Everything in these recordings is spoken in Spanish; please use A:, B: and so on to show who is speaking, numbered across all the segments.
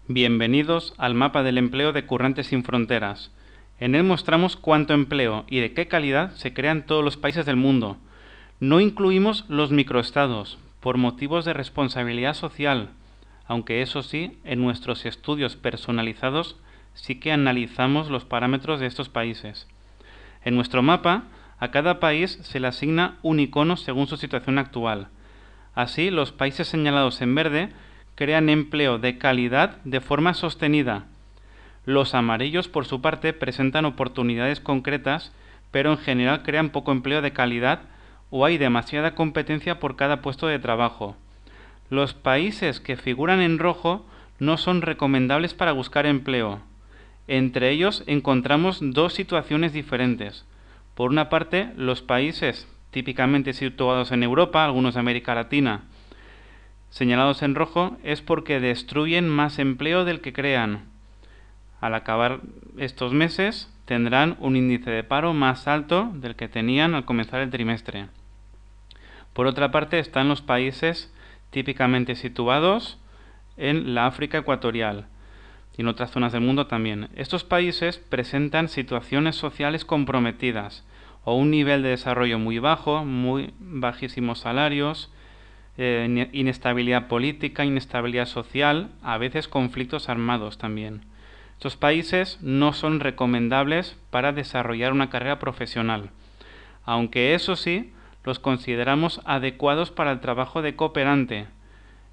A: Bienvenidos al mapa del empleo de Currantes sin Fronteras. En él mostramos cuánto empleo y de qué calidad se crea en todos los países del mundo. No incluimos los microestados, por motivos de responsabilidad social, aunque eso sí, en nuestros estudios personalizados sí que analizamos los parámetros de estos países. En nuestro mapa, a cada país se le asigna un icono según su situación actual. Así, los países señalados en verde crean empleo de calidad de forma sostenida. Los amarillos, por su parte, presentan oportunidades concretas, pero en general crean poco empleo de calidad o hay demasiada competencia por cada puesto de trabajo. Los países que figuran en rojo no son recomendables para buscar empleo. Entre ellos encontramos dos situaciones diferentes. Por una parte, los países típicamente situados en Europa, algunos de América Latina, señalados en rojo, es porque destruyen más empleo del que crean. Al acabar estos meses, tendrán un índice de paro más alto del que tenían al comenzar el trimestre. Por otra parte, están los países típicamente situados en la África ecuatorial y en otras zonas del mundo también. Estos países presentan situaciones sociales comprometidas o un nivel de desarrollo muy bajo, muy bajísimos salarios, inestabilidad política, inestabilidad social, a veces conflictos armados también. Estos países no son recomendables para desarrollar una carrera profesional, aunque eso sí, los consideramos adecuados para el trabajo de cooperante.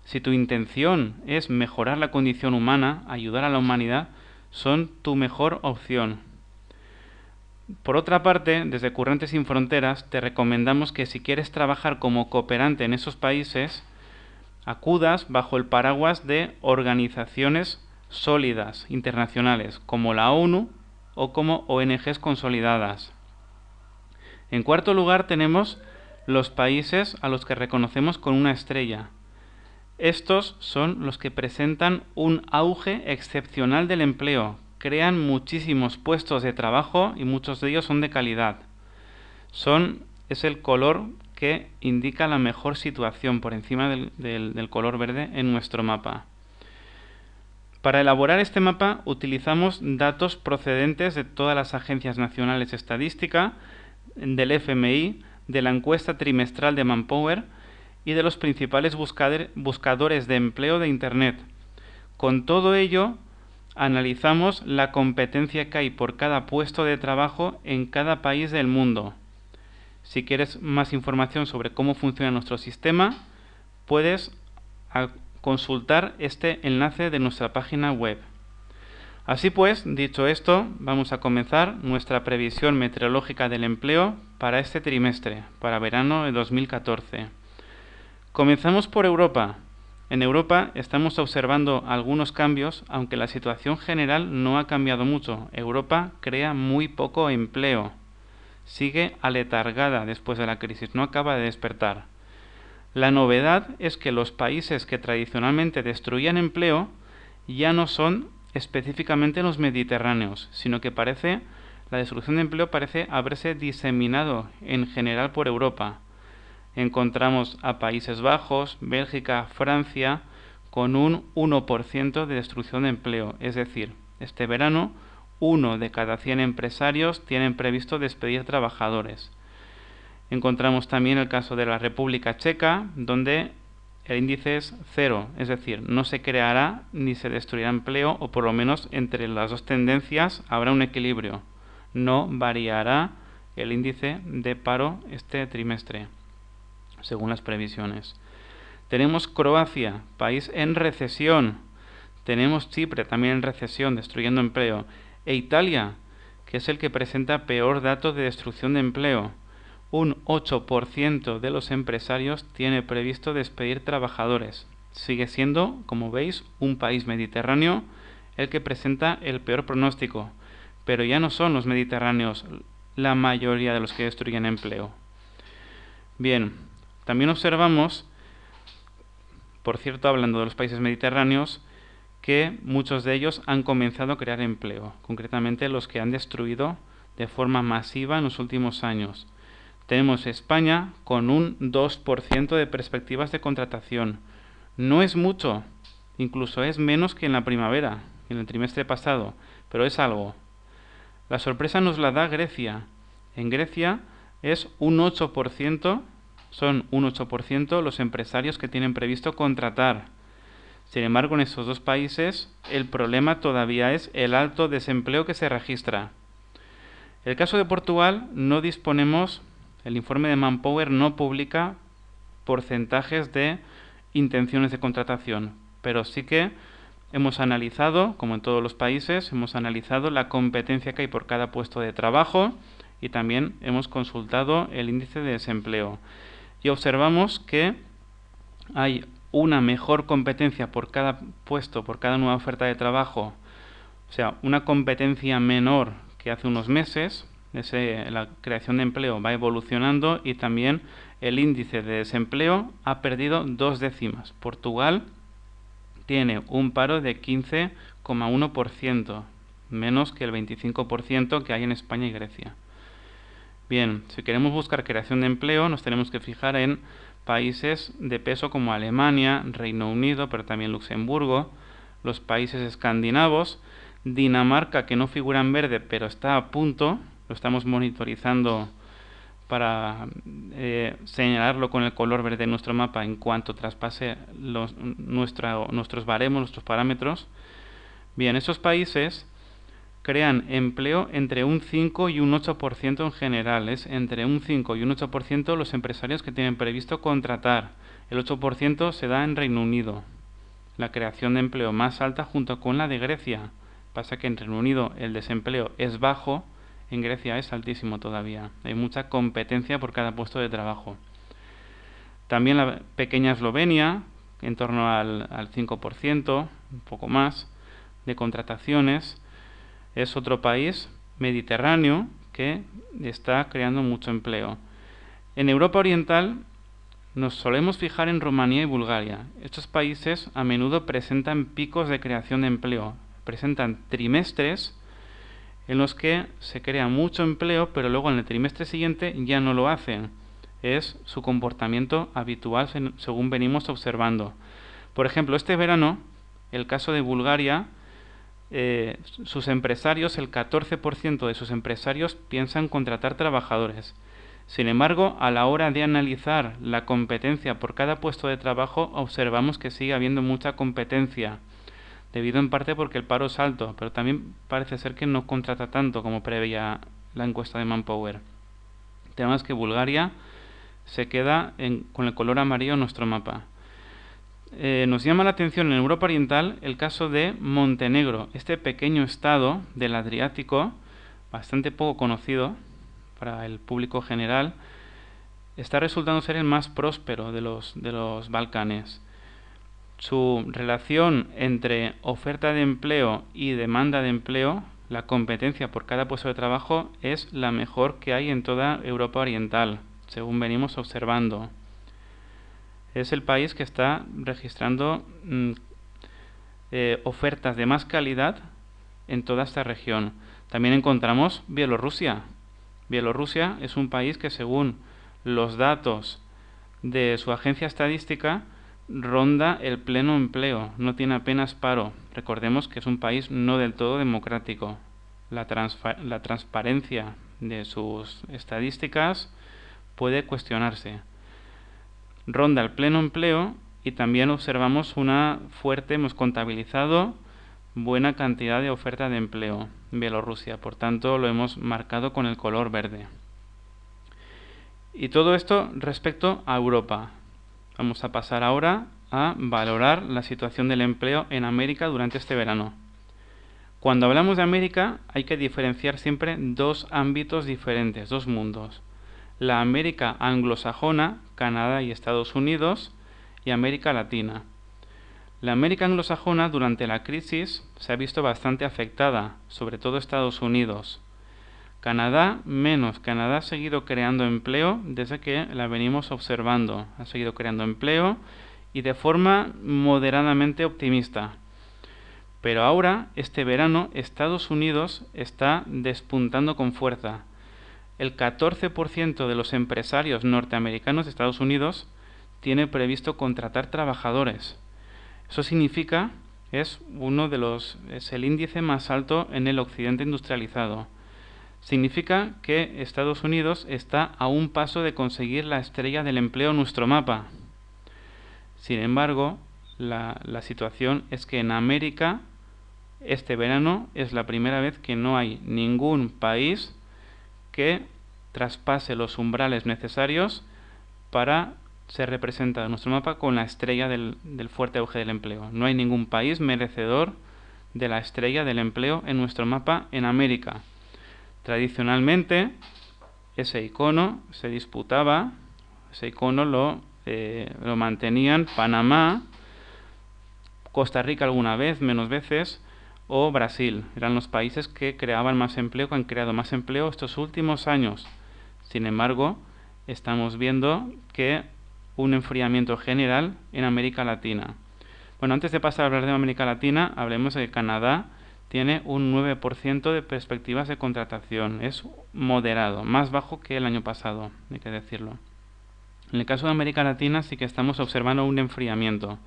A: Si tu intención es mejorar la condición humana, ayudar a la humanidad, son tu mejor opción. Por otra parte, desde Currantes sin Fronteras te recomendamos que si quieres trabajar como cooperante en esos países, acudas bajo el paraguas de organizaciones sólidas internacionales como la ONU o como ONGs consolidadas. En cuarto lugar tenemos los países a los que reconocemos con una estrella. Estos son los que presentan un auge excepcional del empleo, crean muchísimos puestos de trabajo y muchos de ellos son de calidad. Es el color que indica la mejor situación por encima del color verde en nuestro mapa. Para elaborar este mapa utilizamos datos procedentes de todas las agencias nacionales de estadística, del FMI, de la encuesta trimestral de Manpower y de los principales buscadores de empleo de Internet. Con todo ello, analizamos la competencia que hay por cada puesto de trabajo en cada país del mundo. Si quieres más información sobre cómo funciona nuestro sistema, puedes consultar este enlace de nuestra página web. Así pues, dicho esto, vamos a comenzar nuestra previsión meteorológica del empleo para este trimestre, para verano de 2014. Comenzamos por Europa. En Europa estamos observando algunos cambios, aunque la situación general no ha cambiado mucho. Europa crea muy poco empleo. Sigue aletargada después de la crisis, no acaba de despertar. La novedad es que los países que tradicionalmente destruían empleo ya no son específicamente los mediterráneos, sino que la destrucción de empleo parece haberse diseminado en general por Europa. Encontramos a Países Bajos, Bélgica, Francia, con un 1% de destrucción de empleo. Es decir, este verano, 1 de cada 100 empresarios tienen previsto despedir trabajadores. Encontramos también el caso de la República Checa, donde el índice es 0, es decir, no se creará ni se destruirá empleo, o por lo menos entre las dos tendencias habrá un equilibrio. No variará el índice de paro este trimestre, según las previsiones. Tenemos Croacia, país en recesión. Tenemos Chipre, también en recesión, destruyendo empleo. E Italia, que es el que presenta peor dato de destrucción de empleo. Un 8% de los empresarios tiene previsto despedir trabajadores. Sigue siendo, como veis, un país mediterráneo el que presenta el peor pronóstico. Pero ya no son los mediterráneos la mayoría de los que destruyen empleo. Bien, también observamos, por cierto, hablando de los países mediterráneos, que muchos de ellos han comenzado a crear empleo, concretamente los que han destruido de forma masiva en los últimos años. Tenemos España con un 2% de perspectivas de contratación. No es mucho, Incluso es menos que en la primavera, en el trimestre pasado, pero es algo. La sorpresa nos la da Grecia. En Grecia es un 8%, son un 8% los empresarios que tienen previsto contratar. Sin embargo, en estos dos países el problema todavía es el alto desempleo que se registra. En el caso de Portugal no disponemos, el informe de Manpower no publica porcentajes de intenciones de contratación, pero sí que hemos analizado, como en todos los países, hemos analizado la competencia que hay por cada puesto de trabajo y también hemos consultado el índice de desempleo. Y observamos que hay una mejor competencia por cada puesto, por cada nueva oferta de trabajo, o sea, una competencia menor que hace unos meses. La creación de empleo va evolucionando y también el índice de desempleo ha perdido 2 décimas. Portugal tiene un paro de 15,1%, menos que el 25% que hay en España y Grecia. Bien, si queremos buscar creación de empleo, nos tenemos que fijar en países de peso como Alemania, Reino Unido, pero también Luxemburgo, los países escandinavos, Dinamarca, que no figura en verde, pero está a punto, lo estamos monitorizando para señalarlo con el color verde en nuestro mapa en cuanto traspase nuestros baremos, nuestros parámetros. Bien, esos países crean empleo entre un 5 y un 8% en general. Es entre un 5 y un 8% los empresarios que tienen previsto contratar. El 8% se da en Reino Unido. La creación de empleo más alta junto con la de Grecia. Pasa que en Reino Unido el desempleo es bajo, en Grecia es altísimo todavía. Hay mucha competencia por cada puesto de trabajo. También la pequeña Eslovenia, en torno al 5%, un poco más, de contrataciones. Es otro país mediterráneo que está creando mucho empleo. En Europa Oriental nos solemos fijar en Rumanía y Bulgaria. Estos países a menudo presentan picos de creación de empleo. Presentan trimestres en los que se crea mucho empleo, pero luego en el trimestre siguiente ya no lo hacen. Es su comportamiento habitual según venimos observando. Por ejemplo, este verano, el caso de Bulgaria, sus empresarios, el 14% de sus empresarios piensan contratar trabajadores. Sin embargo, a la hora de analizar la competencia por cada puesto de trabajo, observamos que sigue habiendo mucha competencia, debido en parte porque el paro es alto, pero también parece ser que no contrata tanto como preveía la encuesta de Manpower. El tema es que Bulgaria se queda con el color amarillo en nuestro mapa. Nos llama la atención en Europa Oriental el caso de Montenegro, este pequeño estado del Adriático, bastante poco conocido para el público general, está resultando ser el más próspero de los Balcanes. Su relación entre oferta de empleo y demanda de empleo, la competencia por cada puesto de trabajo, es la mejor que hay en toda Europa Oriental, según venimos observando. Es el país que está registrando ofertas de más calidad en toda esta región. También encontramos Bielorrusia. Bielorrusia es un país que, según los datos de su agencia estadística, ronda el pleno empleo, no tiene apenas paro. Recordemos que es un país no del todo democrático. La transparencia de sus estadísticas puede cuestionarse. Ronda el pleno empleo y también observamos hemos contabilizado buena cantidad de oferta de empleo en Bielorrusia, por tanto lo hemos marcado con el color verde. Y todo esto respecto a Europa. Vamos a pasar ahora a valorar la situación del empleo en América durante este verano. Cuando hablamos de América hay que diferenciar siempre dos ámbitos diferentes, dos mundos. La América anglosajona, Canadá y Estados Unidos, y América Latina. La América anglosajona durante la crisis se ha visto bastante afectada, sobre todo Estados Unidos. Canadá menos. Canadá ha seguido creando empleo desde que la venimos observando. Ha seguido creando empleo y de forma moderadamente optimista. Pero ahora, este verano, Estados Unidos está despuntando con fuerza. El 14% de los empresarios norteamericanos de Estados Unidos tiene previsto contratar trabajadores. Eso significa, es el índice más alto en el occidente industrializado. Significa que Estados Unidos está a un paso de conseguir la estrella del empleo en nuestro mapa. Sin embargo, la situación es que en América este verano es la primera vez que no hay ningún país que traspase los umbrales necesarios para ser representado en nuestro mapa con la estrella del fuerte auge del empleo. No hay ningún país merecedor de la estrella del empleo en nuestro mapa en América. Tradicionalmente, ese icono se disputaba, ese icono lo mantenían Panamá, Costa Rica alguna vez, menos veces, o Brasil. Eran los países que creaban más empleo, que han creado más empleo estos últimos años. Sin embargo, estamos viendo que un enfriamiento general en América Latina. Bueno, antes de pasar a hablar de América Latina, hablemos de que Canadá tiene un 9% de perspectivas de contratación. Es moderado, más bajo que el año pasado, hay que decirlo. En el caso de América Latina sí que estamos observando un enfriamiento.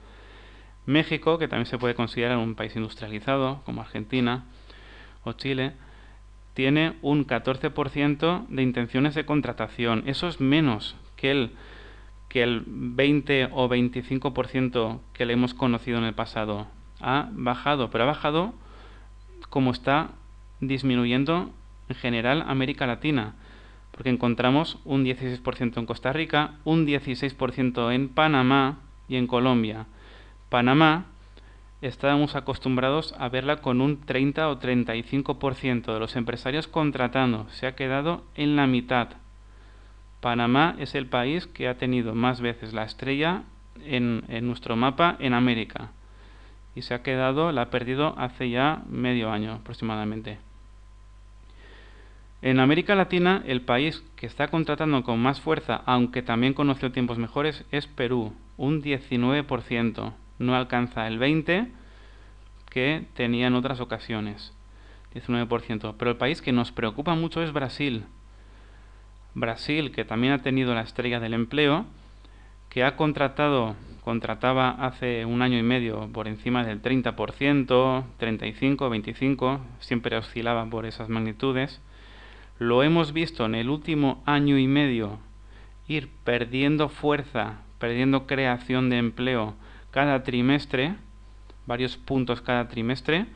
A: México, que también se puede considerar un país industrializado, como Argentina o Chile, tiene un 14% de intenciones de contratación. Eso es menos que el 20 o 25% que le hemos conocido en el pasado. Ha bajado, pero ha bajado como está disminuyendo en general América Latina, porque encontramos un 16% en Costa Rica, un 16% en Panamá y en Colombia. Panamá estábamos acostumbrados a verla con un 30 o 35% de los empresarios contratando. Se ha quedado en la mitad. Panamá es el país que ha tenido más veces la estrella en nuestro mapa en América. Y se ha quedado, la ha perdido hace ya medio año aproximadamente. En América Latina, el país que está contratando con más fuerza, aunque también conoció tiempos mejores, es Perú, un 19%. No alcanza el 20% que tenía en otras ocasiones, 19%. Pero el país que nos preocupa mucho es Brasil. Brasil, que también ha tenido la estrella del empleo, que contrataba hace un año y medio por encima del 30%, 35, 25, siempre oscilaba por esas magnitudes. Lo hemos visto en el último año y medio ir perdiendo fuerza, perdiendo creación de empleo cada trimestre, varios puntos cada trimestre,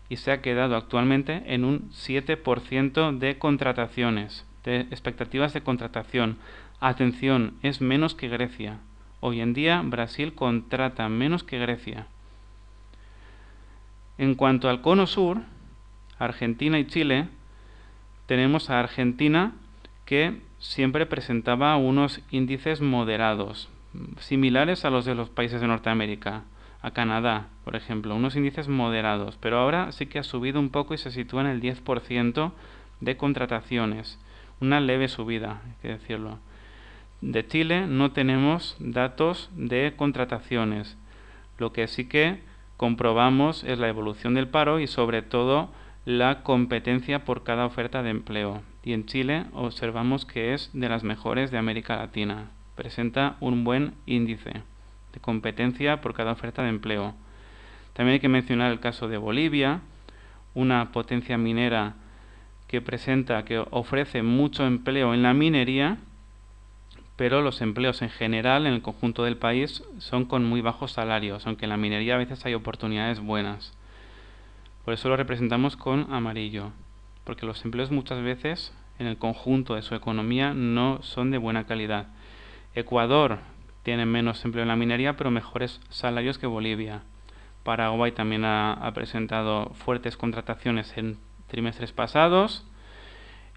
A: y se ha quedado actualmente en un 7% de contrataciones, de expectativas de contratación. Atención, es menos que Grecia. Hoy en día Brasil contrata menos que Grecia. En cuanto al cono sur, Argentina y Chile, tenemos a Argentina que siempre presentaba unos índices moderados, similares a los de los países de Norteamérica, a Canadá, por ejemplo, unos índices moderados, pero ahora sí que ha subido un poco y se sitúa en el 10% de contrataciones, una leve subida, hay que decirlo. De Chile no tenemos datos de contrataciones, lo que sí que comprobamos es la evolución del paro y sobre todo la competencia por cada oferta de empleo. Y en Chile observamos que es de las mejores de América Latina. Presenta un buen índice de competencia por cada oferta de empleo. También hay que mencionar el caso de Bolivia, una potencia minera que ofrece mucho empleo en la minería, pero los empleos en general en el conjunto del país son con muy bajos salarios, aunque en la minería a veces hay oportunidades buenas. Por eso lo representamos con amarillo, porque los empleos muchas veces en el conjunto de su economía no son de buena calidad. Ecuador tiene menos empleo en la minería, pero mejores salarios que Bolivia. Paraguay también ha presentado fuertes contrataciones en trimestres pasados.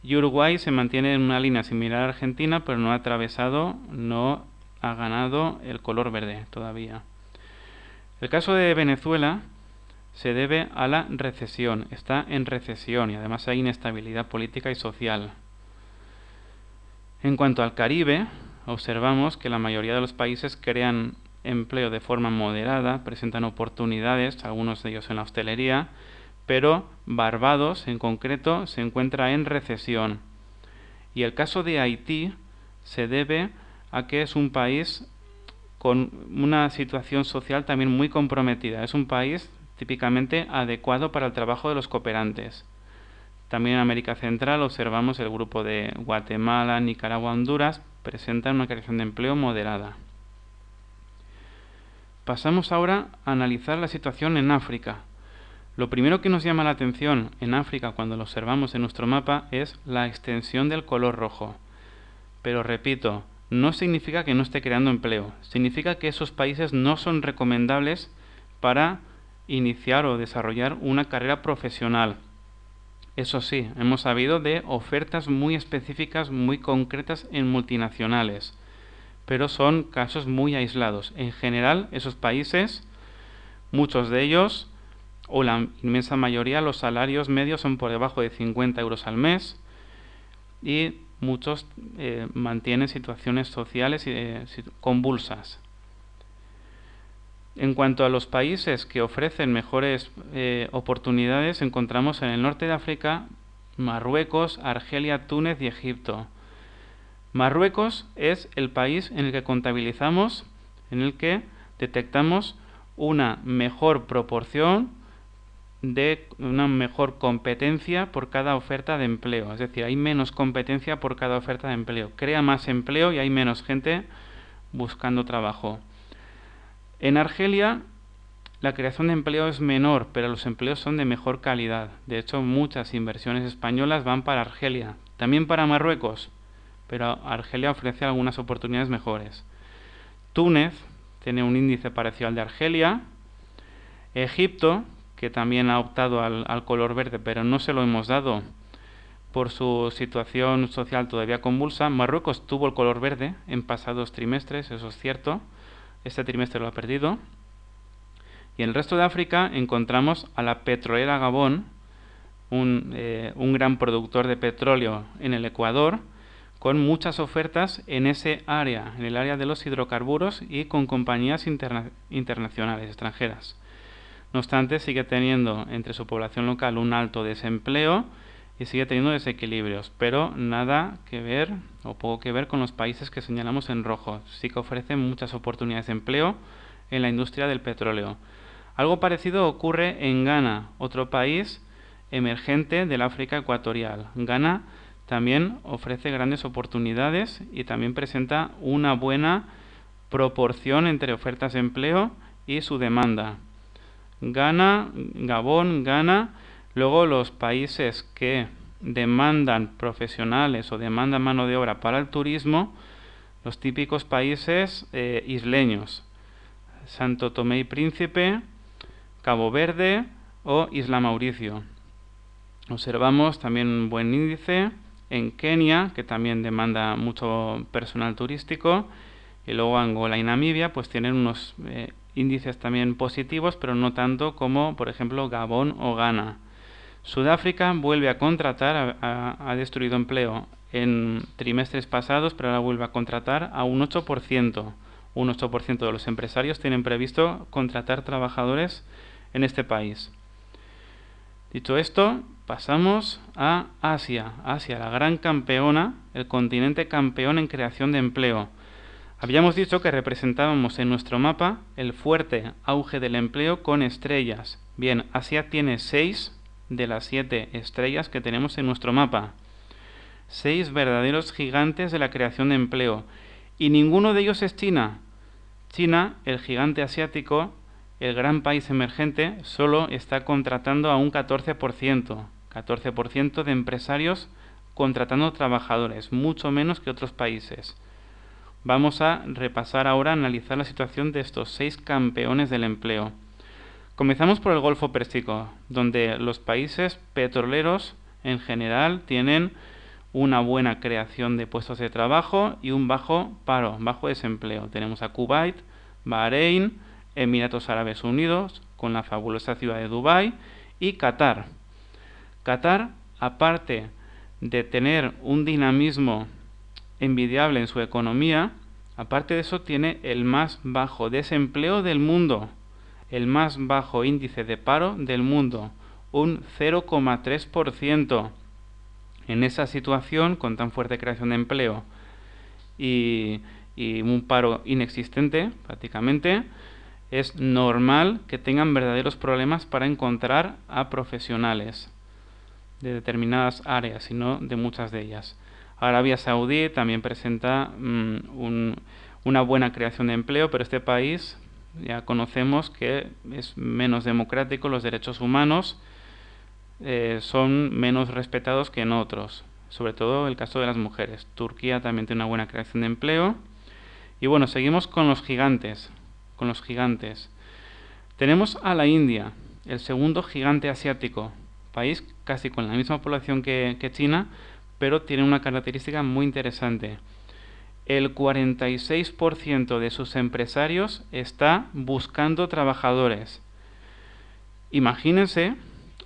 A: Y Uruguay se mantiene en una línea similar a Argentina, pero no ha ganado el color verde todavía. El caso de Venezuela se debe a la recesión. Está en recesión y además hay inestabilidad política y social. En cuanto al Caribe, observamos que la mayoría de los países crean empleo de forma moderada, presentan oportunidades, algunos de ellos en la hostelería, pero Barbados en concreto se encuentra en recesión. Y el caso de Haití se debe a que es un país con una situación social también muy comprometida. Es un país típicamente adecuado para el trabajo de los cooperantes. También en América Central observamos el grupo de Guatemala, Nicaragua, Honduras, presentan una creación de empleo moderada. Pasamos ahora a analizar la situación en África. Lo primero que nos llama la atención en África cuando lo observamos en nuestro mapa es la extensión del color rojo. Pero repito, no significa que no esté creando empleo, significa que esos países no son recomendables para iniciar o desarrollar una carrera profesional. Eso sí, hemos sabido de ofertas muy específicas, muy concretas en multinacionales, pero son casos muy aislados. En general, esos países, muchos de ellos, o la inmensa mayoría, los salarios medios son por debajo de 50 euros al mes y muchos mantienen situaciones sociales convulsas. En cuanto a los países que ofrecen mejores oportunidades, encontramos en el norte de África Marruecos, Argelia, Túnez y Egipto. Marruecos es el país en el que contabilizamos, en el que detectamos una mejor proporción de una mejor competencia por cada oferta de empleo. Es decir, hay menos competencia por cada oferta de empleo. Crea más empleo y hay menos gente buscando trabajo. En Argelia, la creación de empleo es menor, pero los empleos son de mejor calidad. De hecho, muchas inversiones españolas van para Argelia. También para Marruecos, pero Argelia ofrece algunas oportunidades mejores. Túnez tiene un índice parecido al de Argelia. Egipto, que también ha optado al color verde, pero no se lo hemos dado por su situación social todavía convulsa. Marruecos tuvo el color verde en pasados trimestres, eso es cierto. Este trimestre lo ha perdido. Y en el resto de África encontramos a la petrolera Gabón, un gran productor de petróleo en el Ecuador, con muchas ofertas en ese área, en el área de los hidrocarburos y con compañías internacionales, extranjeras. No obstante, sigue teniendo entre su población local un alto desempleo y sigue teniendo desequilibrios, pero nada que ver o poco que ver con los países que señalamos en rojo. Sí que ofrecen muchas oportunidades de empleo en la industria del petróleo. Algo parecido ocurre en Ghana, otro país emergente del África ecuatorial. Ghana también ofrece grandes oportunidades y también presenta una buena proporción entre ofertas de empleo y su demanda. Ghana, Gabón, Ghana, luego los países que demandan profesionales o demandan mano de obra para el turismo, los típicos países isleños, Santo Tomé y Príncipe, Cabo Verde o Isla Mauricio. Observamos también un buen índice en Kenia, que también demanda mucho personal turístico, y luego Angola y Namibia pues tienen unos índices también positivos, pero no tanto como por ejemplo Gabón o Ghana. Sudáfrica vuelve a contratar, ha destruido empleo en trimestres pasados, pero ahora vuelve a contratar a un 8%. Un 8% de los empresarios tienen previsto contratar trabajadores en este país. Dicho esto, pasamos a Asia. Asia, la gran campeona, el continente campeón en creación de empleo. Habíamos dicho que representábamos en nuestro mapa el fuerte auge del empleo con estrellas. Bien, Asia tiene 6 de las 7 estrellas que tenemos en nuestro mapa. 6 verdaderos gigantes de la creación de empleo. Y ninguno de ellos es China. China, el gigante asiático, el gran país emergente, solo está contratando a un 14%. 14% de empresarios contratando trabajadores, mucho menos que otros países. Vamos a repasar ahora, analizar la situación de estos 6 campeones del empleo. Comenzamos por el Golfo Pérsico, donde los países petroleros en general tienen una buena creación de puestos de trabajo y un bajo paro, bajo desempleo. Tenemos a Kuwait, Bahrein, Emiratos Árabes Unidos, con la fabulosa ciudad de Dubái, y Qatar. Qatar, aparte de tener un dinamismo envidiable en su economía, aparte de eso tiene el más bajo desempleo del mundo, el más bajo índice de paro del mundo, un 0,3%. En esa situación, con tan fuerte creación de empleo y y un paro inexistente prácticamente, es normal que tengan verdaderos problemas para encontrar a profesionales de determinadas áreas, y no de muchas de ellas. Arabia Saudí también presenta una buena creación de empleo, pero este país ya conocemos que es menos democrático, los derechos humanos son menos respetados que en otros, sobre todo el caso de las mujeres. Turquía también tiene una buena creación de empleo. Y bueno, seguimos con los gigantes. Tenemos a la India, el segundo gigante asiático, país casi con la misma población que China, pero tiene una característica muy interesante. El 46% de sus empresarios está buscando trabajadores. Imagínense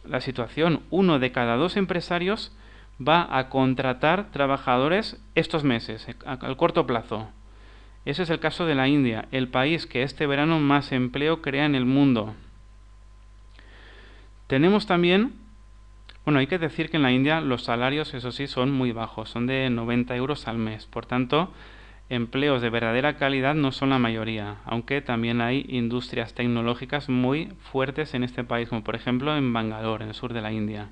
A: la situación, 1 de cada 2 empresarios va a contratar trabajadores estos meses, al corto plazo. Ese es el caso de la India, el país que este verano más empleo crea en el mundo. Tenemos también, bueno, hay que decir que en la India los salarios, eso sí, son muy bajos, son de 90 euros al mes. Por tanto, empleos de verdadera calidad no son la mayoría, aunque también hay industrias tecnológicas muy fuertes en este país, como por ejemplo en Bangalore, en el sur de la India.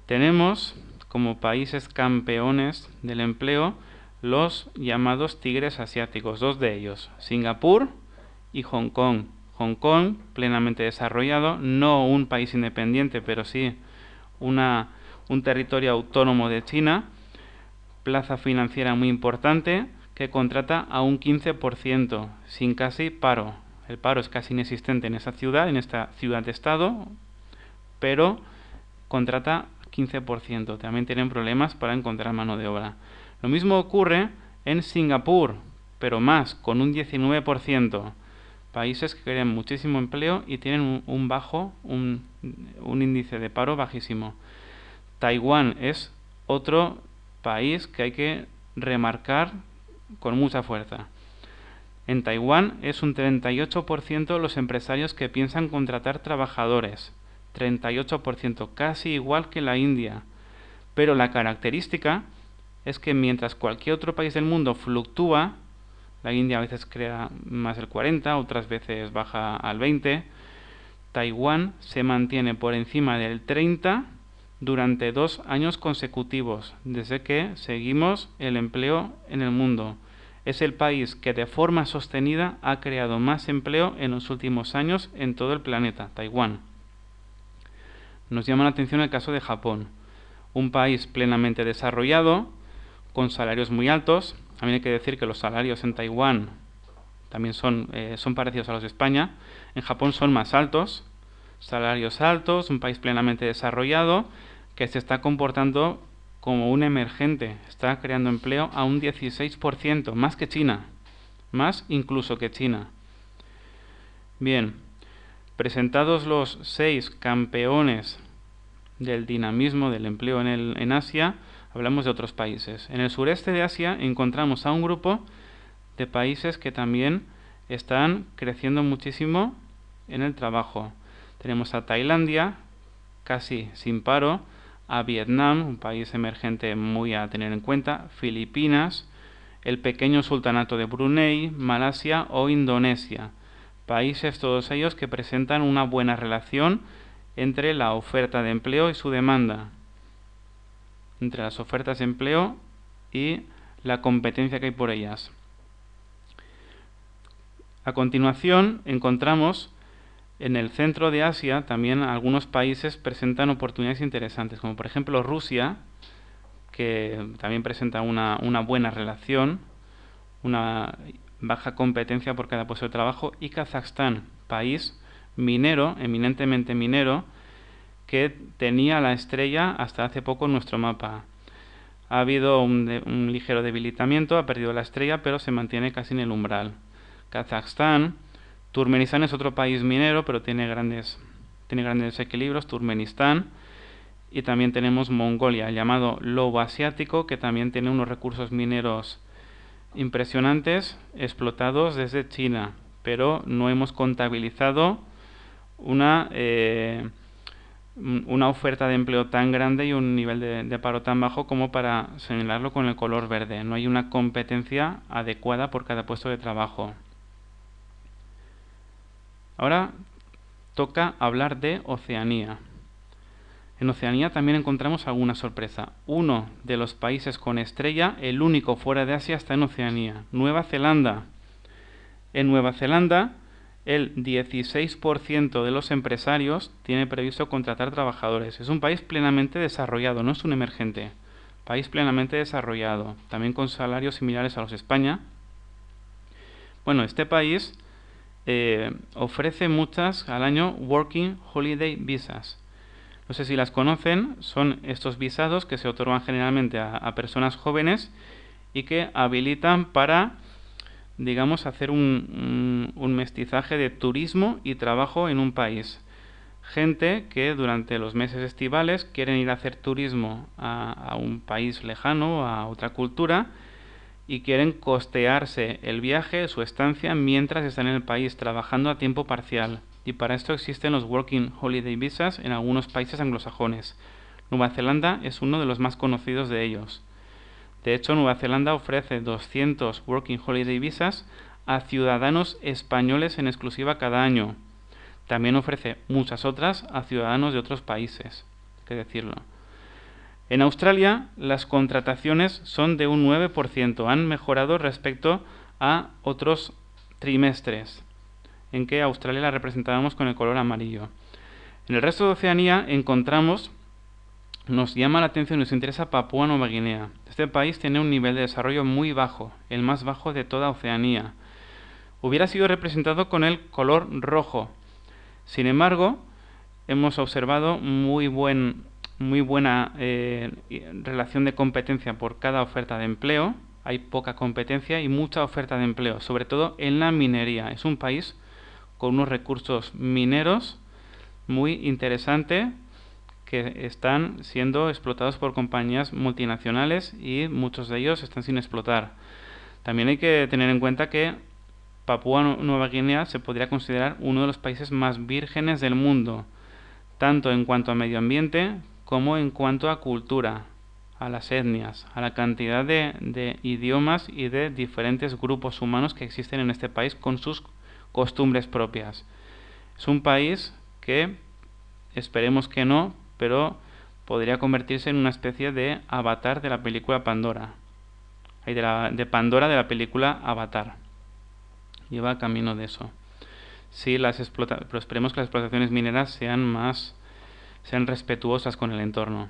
A: Tenemos como países campeones del empleo los llamados tigres asiáticos, 2 de ellos, Singapur y Hong Kong. Hong Kong, plenamente desarrollado, no un país independiente, pero sí un territorio autónomo de China, plaza financiera muy importante, que contrata a un 15%, sin casi paro. El paro es casi inexistente en esa ciudad, en esta ciudad-estado, pero contrata 15%. También tienen problemas para encontrar mano de obra. Lo mismo ocurre en Singapur, pero más, con un 19%. Países que crean muchísimo empleo y tienen un índice de paro bajísimo. Taiwán es otro país que hay que remarcar con mucha fuerza. En Taiwán es un 38% los empresarios que piensan contratar trabajadores. 38%, casi igual que la India. Pero la característica es que mientras cualquier otro país del mundo fluctúa, la India a veces crea más del 40, otras veces baja al 20, Taiwán se mantiene por encima del 30 durante 2 años consecutivos, desde que seguimos el empleo en el mundo. Es el país que de forma sostenida ha creado más empleo en los últimos años en todo el planeta, Taiwán. Nos llama la atención el caso de Japón, un país plenamente desarrollado, con salarios muy altos. También hay que decir que los salarios en Taiwán también son parecidos a los de España. En Japón son más altos, salarios altos, un país plenamente desarrollado que se está comportando como un emergente, está creando empleo a un 16%, más que China, más incluso que China. Bien, presentados los 6 campeones del dinamismo del empleo en Asia, hablamos de otros países. En el sureste de Asia encontramos a un grupo de países que también están creciendo muchísimo en el trabajo. Tenemos a Tailandia, casi sin paro, a Vietnam, un país emergente muy a tener en cuenta, Filipinas, el pequeño sultanato de Brunei, Malasia o Indonesia. Países todos ellos que presentan una buena relación entre la oferta de empleo y su demanda, entre las ofertas de empleo y la competencia que hay por ellas. A continuación encontramos en el centro de Asia también algunos países presentan oportunidades interesantes, como por ejemplo Rusia, que también presenta una buena relación, una baja competencia por cada puesto de trabajo, y Kazajstán, país minero, eminentemente minero, que tenía la estrella hasta hace poco en nuestro mapa. Ha habido un ligero debilitamiento, ha perdido la estrella, pero se mantiene casi en el umbral. Kazajstán, Turkmenistán es otro país minero, pero tiene grandes equilibrios, Turkmenistán, y también tenemos Mongolia, llamado lobo asiático, que también tiene unos recursos mineros impresionantes explotados desde China, pero no hemos contabilizado una una oferta de empleo tan grande y un nivel de paro tan bajo como para señalarlo con el color verde. No hay una competencia adecuada por cada puesto de trabajo. Ahora toca hablar de Oceanía. En Oceanía también encontramos alguna sorpresa. Uno de los países con estrella, el único fuera de Asia, está en Oceanía, Nueva Zelanda. En Nueva Zelanda, el 16% de los empresarios tiene previsto contratar trabajadores. Es un país plenamente desarrollado, no es un emergente. País plenamente desarrollado, también con salarios similares a los de España. Bueno, este país ofrece muchas al año Working Holiday Visas. No sé si las conocen, son estos visados que se otorgan generalmente a personas jóvenes y que habilitan para, digamos, hacer un mestizaje de turismo y trabajo en un país. Gente que durante los meses estivales quieren ir a hacer turismo a un país lejano, a otra cultura, y quieren costearse el viaje, su estancia, mientras están en el país trabajando a tiempo parcial. Y para esto existen los Working Holiday Visas en algunos países anglosajones. Nueva Zelanda es uno de los más conocidos de ellos. De hecho, Nueva Zelanda ofrece 200 Working Holiday Visas a ciudadanos españoles en exclusiva cada año. También ofrece muchas otras a ciudadanos de otros países, hay que decirlo. En Australia, las contrataciones son de un 9%, han mejorado respecto a otros trimestres, en que Australia la representábamos con el color amarillo. En el resto de Oceanía nos llama la atención y nos interesa Papúa Nueva Guinea. Este país tiene un nivel de desarrollo muy bajo, el más bajo de toda Oceanía. Hubiera sido representado con el color rojo. Sin embargo, hemos observado muy buena relación de competencia por cada oferta de empleo. Hay poca competencia y mucha oferta de empleo, sobre todo en la minería. Es un país con unos recursos mineros muy interesantes que están siendo explotados por compañías multinacionales y muchos de ellos están sin explotar. También hay que tener en cuenta que Papúa Nueva Guinea se podría considerar uno de los países más vírgenes del mundo, tanto en cuanto a medio ambiente como en cuanto a cultura, a las etnias, a la cantidad de idiomas y de diferentes grupos humanos que existen en este país con sus costumbres propias. Es un país que, esperemos que no, pero podría convertirse en una especie de avatar de la película Pandora. De Pandora de la película Avatar. Lleva camino de eso. Sí, pero esperemos que las explotaciones mineras sean respetuosas con el entorno.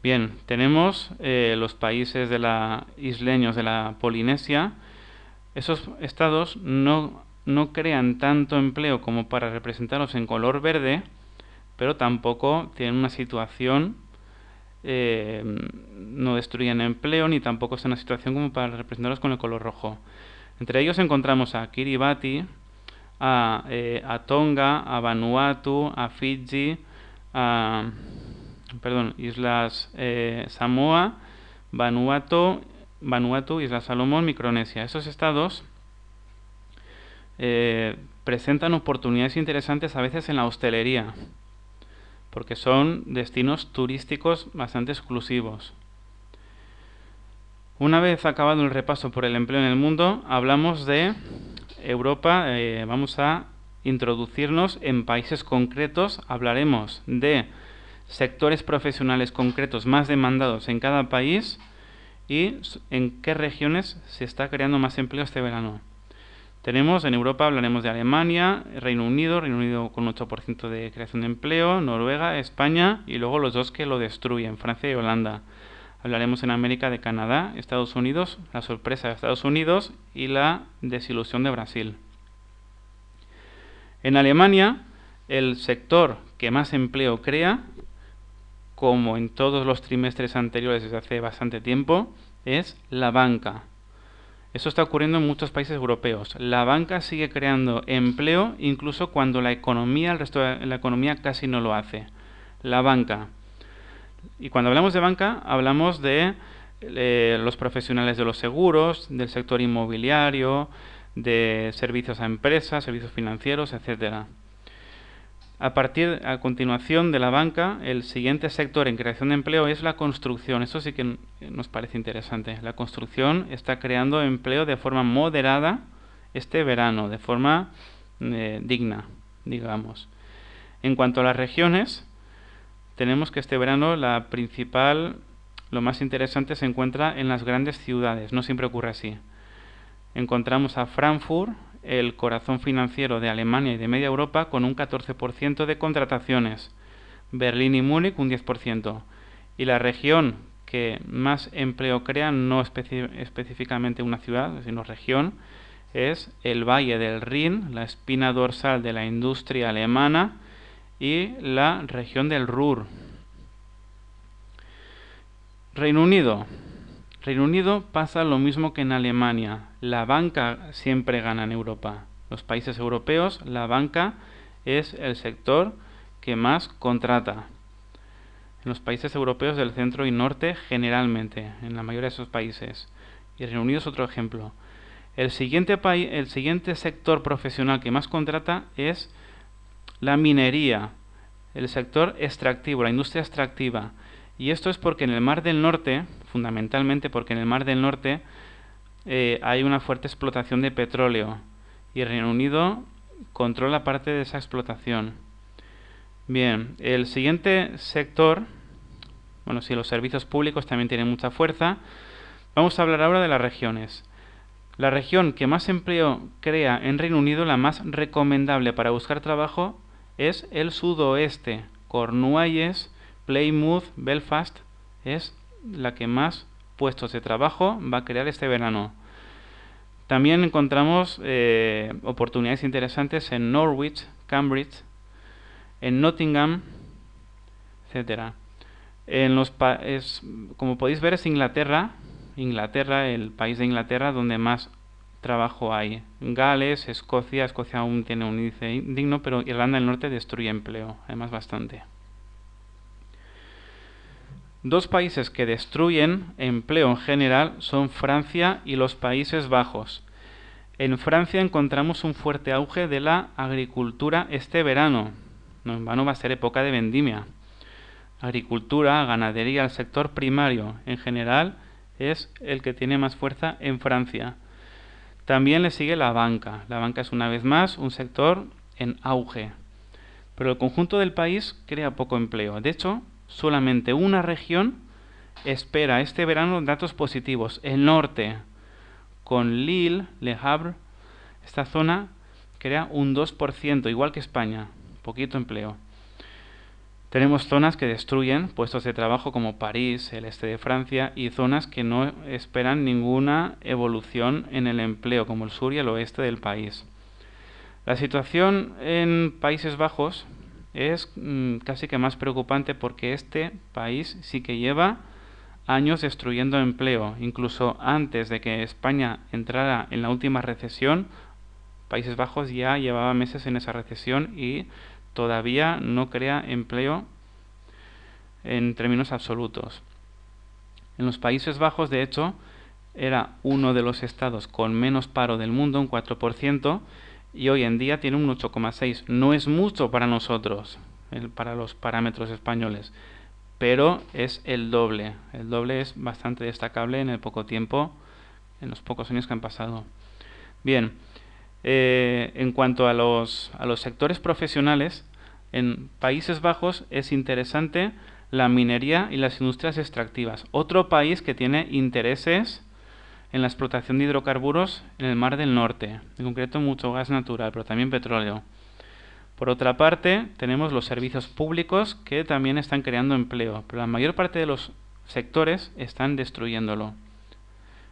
A: Bien, tenemos los países isleños de la Polinesia. Esos estados no crean tanto empleo como para representarlos en color verde, pero tampoco tienen una situación, no destruyen empleo, ni tampoco están en una situación como para representarlos con el color rojo. Entre ellos encontramos a Kiribati, a Tonga, a Vanuatu, a Fiji, Islas Samoa, Vanuatu, Islas Salomón, Micronesia. Estos estados presentan oportunidades interesantes a veces en la hostelería, porque son destinos turísticos bastante exclusivos. Una vez acabado el repaso por el empleo en el mundo, hablamos de Europa. Vamos a introducirnos en países concretos. Hablaremos de sectores profesionales concretos más demandados en cada país y en qué regiones se está creando más empleo este verano. Tenemos en Europa, hablaremos de Alemania, Reino Unido con 8% de creación de empleo, Noruega, España y luego los dos que lo destruyen, Francia y Holanda. Hablaremos en América de Canadá, Estados Unidos, la sorpresa de Estados Unidos y la desilusión de Brasil. En Alemania, el sector que más empleo crea, como en todos los trimestres anteriores desde hace bastante tiempo, es la banca. Eso está ocurriendo en muchos países europeos. La banca sigue creando empleo incluso cuando el resto de la economía casi no lo hace. La banca. Y cuando hablamos de banca, hablamos de los profesionales de los seguros, del sector inmobiliario, de servicios a empresas, servicios financieros, etcétera. A continuación de la banca, el siguiente sector en creación de empleo es la construcción. Eso sí que nos parece interesante. La construcción está creando empleo de forma moderada este verano, de forma digna, digamos. En cuanto a las regiones, tenemos que este verano lo más interesante se encuentra en las grandes ciudades. No siempre ocurre así. Encontramos a Frankfurt, el corazón financiero de Alemania y de media Europa, con un 14% de contrataciones. Berlín y Múnich un 10%. Y la región que más empleo crea, no específicamente una ciudad, sino región, es el Valle del Rin, la espina dorsal de la industria alemana, y la región del Ruhr. Reino Unido. Reino Unido pasa lo mismo que en Alemania. La banca siempre gana en Europa. Los países europeos, la banca es el sector que más contrata. En los países europeos del centro y norte, generalmente, en la mayoría de esos países. Y Reino Unido es otro ejemplo. El siguiente sector profesional que más contrata es la minería, el sector extractivo, la industria extractiva. Y esto es porque en el Mar del Norte, fundamentalmente porque en el Mar del Norte hay una fuerte explotación de petróleo y el Reino Unido controla parte de esa explotación. Bien, el siguiente sector, bueno, sí, los servicios públicos también tienen mucha fuerza. Vamos a hablar ahora de las regiones. La región que más empleo crea en Reino Unido, la más recomendable para buscar trabajo, es el sudoeste. Cornualles, Plymouth, Belfast es la que más puestos de trabajo va a crear este verano. También encontramos oportunidades interesantes en Norwich, Cambridge, en Nottingham, etcétera. Como podéis ver, es Inglaterra, el país de Inglaterra donde más trabajo hay. Gales, Escocia aún tiene un índice indigno, pero Irlanda del Norte destruye empleo, además bastante. Dos países que destruyen empleo en general son Francia y los Países Bajos. En Francia encontramos un fuerte auge de la agricultura este verano. No en vano va a ser época de vendimia. Agricultura, ganadería, el sector primario en general es el que tiene más fuerza en Francia. También le sigue la banca. La banca es una vez más un sector en auge. Pero el conjunto del país crea poco empleo. De hecho, solamente una región espera este verano datos positivos. El norte, con Lille, Le Havre, esta zona crea un 2%, igual que España. Poquito empleo. Tenemos zonas que destruyen puestos de trabajo como París, el este de Francia, y zonas que no esperan ninguna evolución en el empleo, como el sur y el oeste del país. La situación en Países Bajos es casi que más preocupante porque este país sí que lleva años destruyendo empleo. Incluso antes de que España entrara en la última recesión, Países Bajos ya llevaba meses en esa recesión y todavía no crea empleo en términos absolutos. En los Países Bajos, de hecho, era uno de los estados con menos paro del mundo, un 4%, y hoy en día tiene un 8,6%. No es mucho para nosotros, para los parámetros españoles, pero es el doble. El doble es bastante destacable en el poco tiempo, en los pocos años que han pasado. Bien, en cuanto a los sectores profesionales, en Países Bajos es interesante la minería y las industrias extractivas. Otro país que tiene intereses en la explotación de hidrocarburos en el Mar del Norte, en concreto mucho gas natural, pero también petróleo. Por otra parte, tenemos los servicios públicos que también están creando empleo, pero la mayor parte de los sectores están destruyéndolo.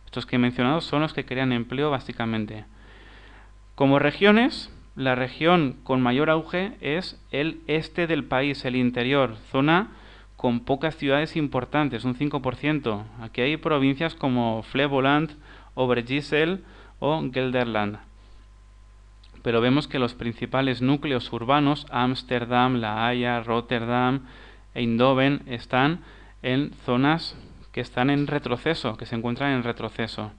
A: Estos que he mencionado son los que crean empleo básicamente. Como regiones, la región con mayor auge es el este del país, el interior, zona con pocas ciudades importantes, un 5%. Aquí hay provincias como Flevoland, Overijssel o Gelderland. Pero vemos que los principales núcleos urbanos, Ámsterdam, La Haya, Rotterdam, Eindhoven, están en zonas que están en retroceso, que se encuentran en retroceso.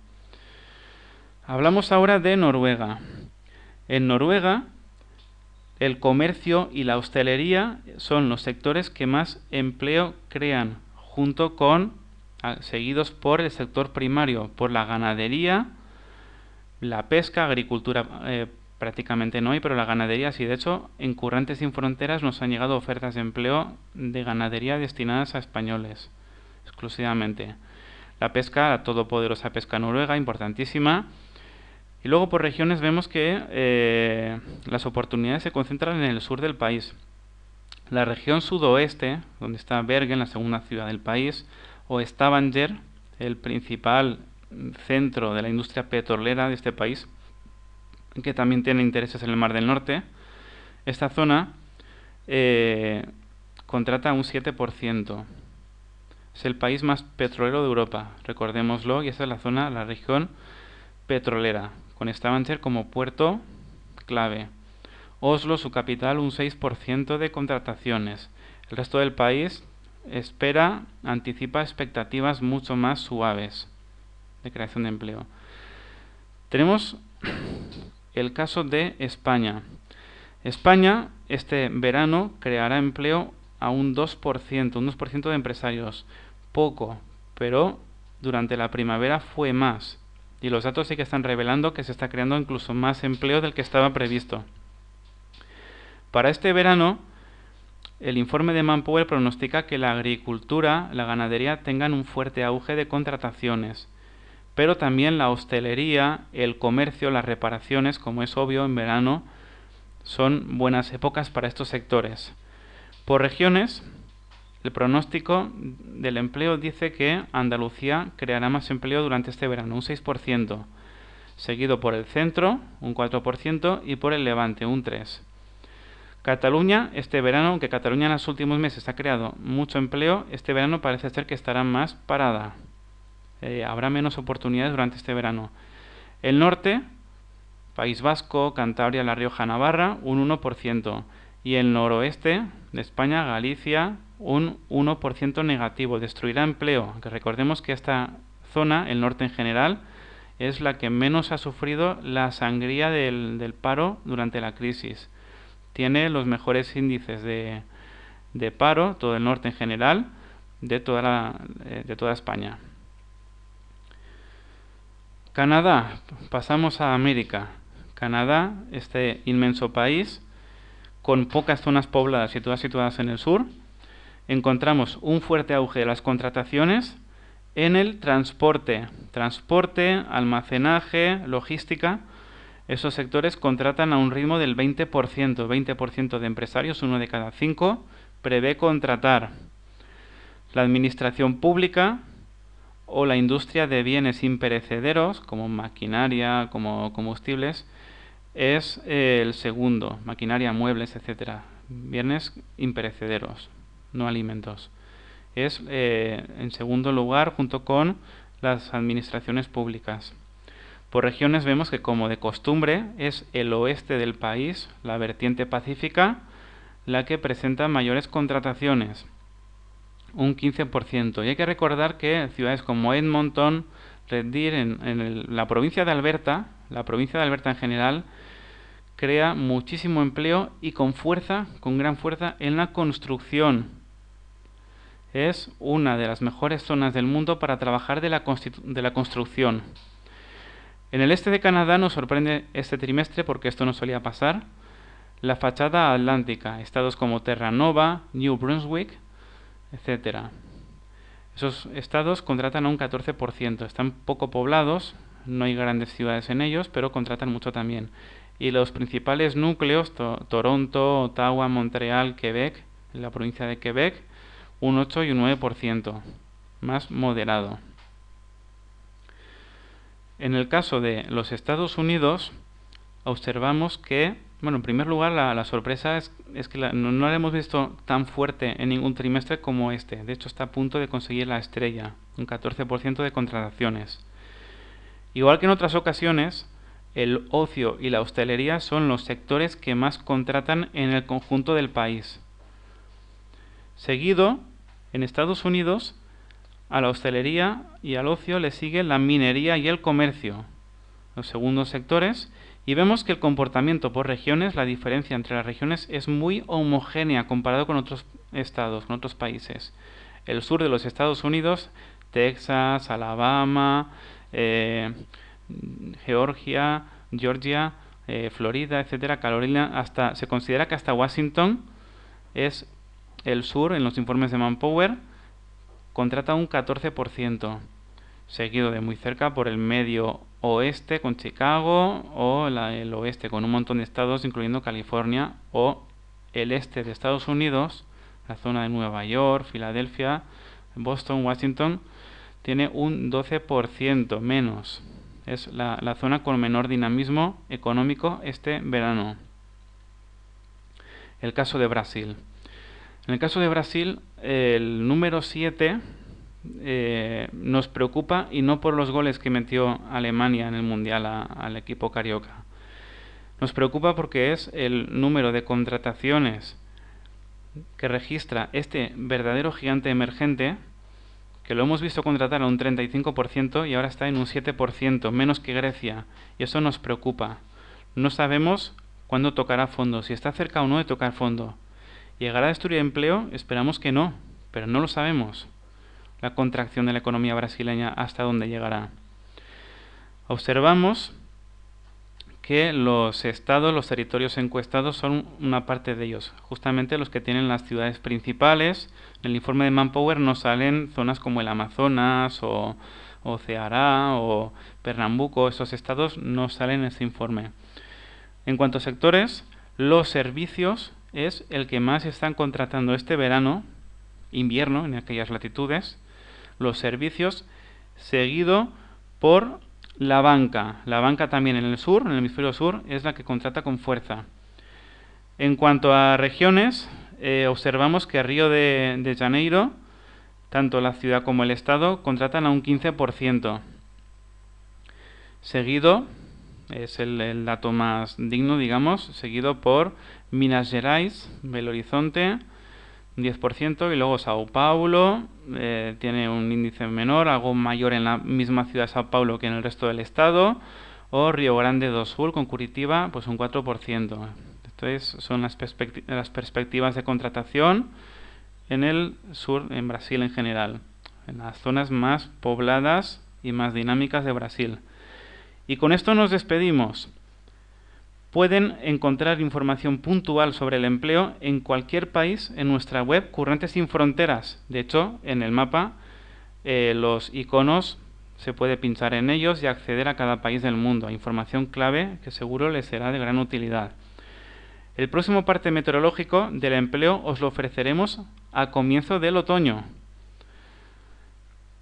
A: Hablamos ahora de Noruega. En Noruega El comercio y la hostelería son los sectores que más empleo crean, seguidos por el sector primario, por la ganadería, la pesca, agricultura prácticamente no hay, pero la ganadería sí. De hecho, en Currantes Sin Fronteras nos han llegado ofertas de empleo de ganadería destinadas a españoles, exclusivamente. La pesca, la todopoderosa pesca noruega, importantísima. Y luego por regiones vemos que las oportunidades se concentran en el sur del país. La región sudoeste, donde está Bergen, la segunda ciudad del país, o Stavanger, el principal centro de la industria petrolera de este país, que también tiene intereses en el Mar del Norte. Esta zona contrata un 7%. Es el país más petrolero de Europa, recordémoslo, y esta es la región petrolera, con Stavanger como puerto clave. Oslo, su capital, un 6% de contrataciones. El resto del país anticipa expectativas mucho más suaves de creación de empleo. Tenemos el caso de España. España este verano creará empleo a un 2% de empresarios. Poco, pero durante la primavera fue más. Y los datos sí que están revelando que se está creando incluso más empleo del que estaba previsto. Para este verano, el informe de Manpower pronostica que la agricultura, la ganadería tengan un fuerte auge de contrataciones, pero también la hostelería, el comercio, las reparaciones, como es obvio en verano, son buenas épocas para estos sectores. Por regiones, el pronóstico del empleo dice que Andalucía creará más empleo durante este verano, un 6%, seguido por el centro, un 4%, y por el Levante, un 3%. Cataluña, este verano, aunque Cataluña en los últimos meses ha creado mucho empleo, este verano parece ser que estará más parada. Habrá menos oportunidades durante este verano. El norte, País Vasco, Cantabria, La Rioja, Navarra, un 1%. Y el noroeste de España, Galicia, un 1% negativo. Destruirá empleo. Que recordemos que esta zona, el norte en general, es la que menos ha sufrido la sangría del paro durante la crisis. Tiene los mejores índices de paro, todo el norte en general, de toda España. Canadá, pasamos a América. Canadá, este inmenso país, con pocas zonas pobladas y todas situadas en el sur, encontramos un fuerte auge de las contrataciones en el transporte, almacenaje, logística. Esos sectores contratan a un ritmo del 20%, 20% de empresarios, 1 de cada 5, prevé contratar. La administración pública o la industria de bienes imperecederos, como maquinaria, como combustibles, es el segundo, maquinaria, muebles, etcétera, bienes imperecederos, no alimentos. Es en segundo lugar junto con las administraciones públicas. Por regiones vemos que, como de costumbre, es el oeste del país, la vertiente pacífica, la que presenta mayores contrataciones, un 15%. Y hay que recordar que ciudades como Edmonton, Red Deer, en la provincia de Alberta en general, crea muchísimo empleo y con gran fuerza en la construcción. Es una de las mejores zonas del mundo para trabajar de la construcción. En el este de Canadá nos sorprende este trimestre, porque esto no solía pasar, la fachada atlántica, estados como Terra Nova, New Brunswick, etcétera. Esos estados contratan a un 14%, están poco poblados, no hay grandes ciudades en ellos, pero contratan mucho también. Y los principales núcleos, Toronto, Ottawa, Montreal, Quebec, en la provincia de Quebec, un 8 y un 9%, más moderado. En el caso de los Estados Unidos, observamos que, bueno, en primer lugar, la sorpresa es que no la hemos visto tan fuerte en ningún trimestre como este. De hecho, está a punto de conseguir la estrella, un 14% de contrataciones. Igual que en otras ocasiones, el ocio y la hostelería son los sectores que más contratan en el conjunto del país. Seguido, en Estados Unidos, a la hostelería y al ocio le sigue la minería y el comercio, los segundos sectores, Y vemos que el comportamiento por regiones, la diferencia entre las regiones es muy homogénea comparado con otros estados, con otros países. El sur de los Estados Unidos, Texas, Alabama, Georgia, Florida, etcétera, Carolina, hasta se considera que hasta Washington es el sur en los informes de Manpower, contrata un 14%, seguido de muy cerca por el medio oeste con Chicago o el oeste con un montón de estados incluyendo California, o el este de Estados Unidos, la zona de Nueva York, Filadelfia, Boston, Washington, tiene un 12% menos. Es la zona con menor dinamismo económico este verano. El caso de Brasil. En el caso de Brasil, el número 7 nos preocupa, y no por los goles que metió Alemania en el Mundial al equipo carioca. Nos preocupa porque es el número de contrataciones que registra este verdadero gigante emergente, que lo hemos visto contratar a un 35% y ahora está en un 7%, menos que Grecia, y eso nos preocupa. No sabemos cuándo tocará fondo, si está cerca o no de tocar fondo. ¿Llegará a destruir empleo? Esperamos que no, pero no lo sabemos. La contracción de la economía brasileña, hasta dónde llegará. Observamos que los estados, los territorios encuestados son una parte de ellos, justamente los que tienen las ciudades principales. En el informe de Manpower nos salen zonas como el Amazonas o Ceará o Pernambuco. Esos estados no salen en ese informe. En cuanto a sectores, los servicios es el que más están contratando este verano, invierno, en aquellas latitudes. Los servicios, seguido por la banca. La banca también en el sur, en el hemisferio sur, es la que contrata con fuerza. En cuanto a regiones, observamos que Río de Janeiro, tanto la ciudad como el estado, contratan a un 15%. Seguido, es el dato más digno, digamos, seguido por Minas Gerais, Belo Horizonte, 10%, y luego Sao Paulo tiene un índice menor, algo mayor en la misma ciudad de Sao Paulo que en el resto del estado, o Río Grande do Sul con Curitiba, pues un 4%. Entonces son las perspectivas de contratación en el sur, en Brasil en general, en las zonas más pobladas y más dinámicas de Brasil. Y con esto nos despedimos. Pueden encontrar información puntual sobre el empleo en cualquier país en nuestra web Currentes sin Fronteras. De hecho, en el mapa los iconos se puede pinchar en ellos y acceder a cada país del mundo. Información clave que seguro les será de gran utilidad. El próximo parte meteorológico del empleo os lo ofreceremos a comienzo del otoño.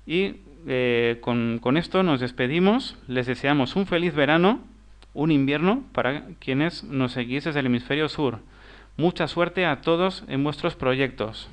A: Y con esto nos despedimos. Les deseamos un feliz verano, un invierno para quienes nos seguís desde el hemisferio sur. Mucha suerte a todos en vuestros proyectos.